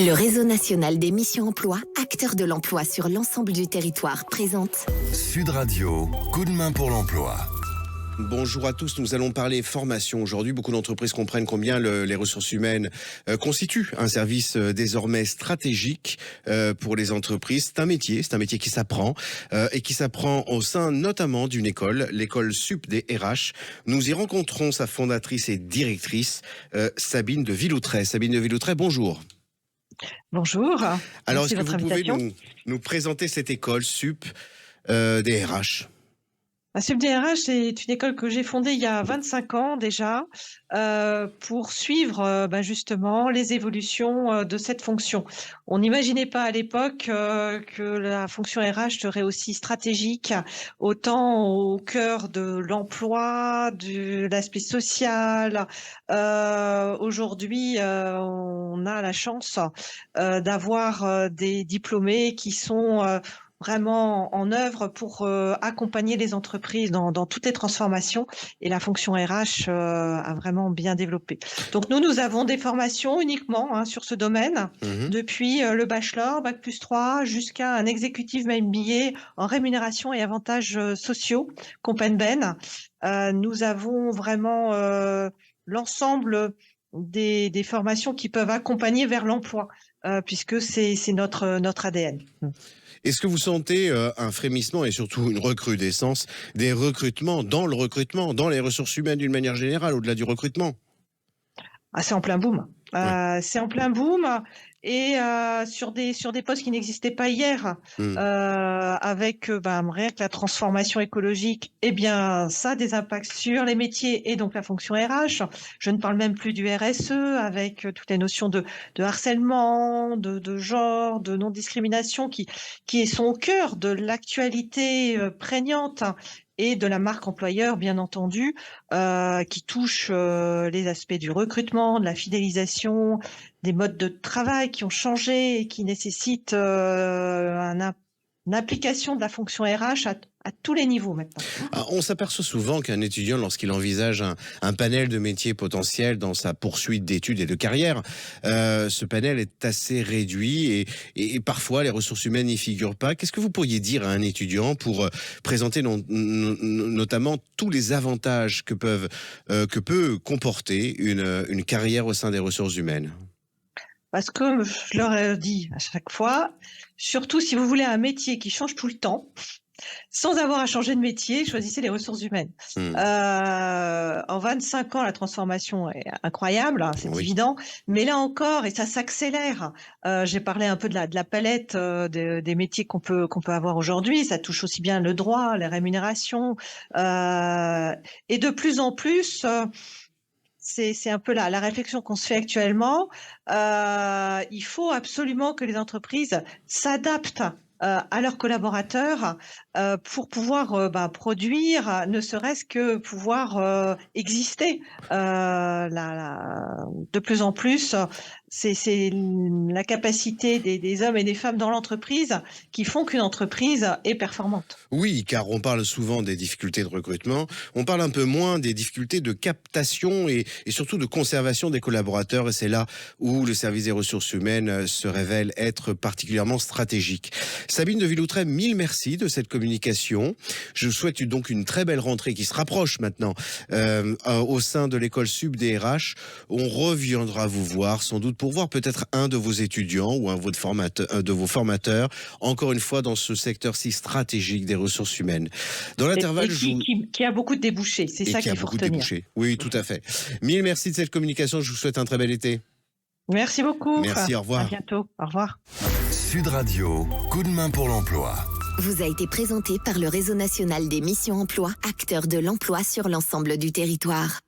Le réseau national des missions emploi, acteur de l'emploi sur l'ensemble du territoire, présente Sud Radio, coup de main pour l'emploi. Bonjour à tous, nous allons parler formation aujourd'hui. Beaucoup d'entreprises comprennent combien les ressources humaines constituent un service désormais stratégique pour les entreprises. C'est un métier qui s'apprend et qui s'apprend au sein notamment d'une école, l'école SUP des RH. Nous y rencontrons sa fondatrice et directrice, Sabine de Villoutret. Sabine de Villoutret, bonjour. Bonjour. Alors, merci est-ce que vous pouvez nous présenter cette école SUP des RH ? La SUP-DRH, c'est une école que j'ai fondée il y a 25 ans déjà pour suivre justement les évolutions de cette fonction. On n'imaginait pas à l'époque que la fonction RH serait aussi stratégique, autant au cœur de l'emploi, de l'aspect social. Aujourd'hui, on a la chance d'avoir des diplômés qui sont vraiment en œuvre pour accompagner les entreprises dans toutes les transformations, et la fonction RH a vraiment bien développé. Donc nous avons des formations uniquement sur ce domaine, depuis le bachelor, Bac+3, jusqu'à un executive MBA en rémunération et avantages sociaux, Compenben. Nous avons vraiment l'ensemble des formations qui peuvent accompagner vers l'emploi, puisque c'est notre ADN. Est-ce que vous sentez un frémissement et surtout une recrudescence des recrutements, dans les ressources humaines d'une manière générale, au-delà du recrutement ? C'est en plein boom. Ouais. C'est en plein boom, et sur des postes qui n'existaient pas hier, avec rien que la transformation écologique, ça a des impacts sur les métiers et donc la fonction RH. Je ne parle même plus du RSE, avec toutes les notions de harcèlement, de genre, de non-discrimination qui sont au cœur de l'actualité prégnante et de la marque employeur, bien entendu, qui touche les aspects du recrutement, de la fidélisation, des modes de travail qui ont changé et qui nécessitent une application de la fonction RH à tous les niveaux maintenant. On s'aperçoit souvent qu'un étudiant, lorsqu'il envisage un panel de métiers potentiels dans sa poursuite d'études et de carrière, ce panel est assez réduit et parfois les ressources humaines n'y figurent pas. Qu'est-ce que vous pourriez dire à un étudiant pour présenter notamment tous les avantages que peut comporter une carrière au sein des ressources humaines ? Parce que je leur ai dit à chaque fois, surtout si vous voulez un métier qui change tout le temps, sans avoir à changer de métier, choisissez les ressources humaines. En 25 ans, la transformation est incroyable, c'est évident. Mais là encore, et ça s'accélère. J'ai parlé un peu de la palette des métiers qu'on peut avoir aujourd'hui. Ça touche aussi bien le droit, les rémunérations, et de plus en plus. C'est un peu la réflexion qu'on se fait actuellement. Il faut absolument que les entreprises s'adaptent à leurs collaborateurs pour pouvoir produire, ne serait-ce que pouvoir exister. De plus en plus, c'est la capacité des hommes et des femmes dans l'entreprise qui font qu'une entreprise est performante. Oui, car on parle souvent des difficultés de recrutement, on parle un peu moins des difficultés de captation et surtout de conservation des collaborateurs, et c'est là où le service des ressources humaines se révèle être particulièrement stratégique. Sabine de Villoutret, mille merci de cette communication. Je vous souhaite donc une très belle rentrée qui se rapproche maintenant au sein de l'école SUP des RH. On reviendra vous voir sans doute pour voir peut-être un de vos étudiants ou un de vos formateurs, encore une fois dans ce secteur si stratégique des ressources humaines. Dans l'intervalle, qui a beaucoup de débouchés, c'est ça qu'il faut retenir. Oui, tout à fait. Mille merci de cette communication, je vous souhaite un très bel été. Merci beaucoup. Merci, au revoir. À bientôt, au revoir. Sud Radio, coup de main pour l'emploi. Vous a été présenté par le réseau national des missions emploi, acteur de l'emploi sur l'ensemble du territoire.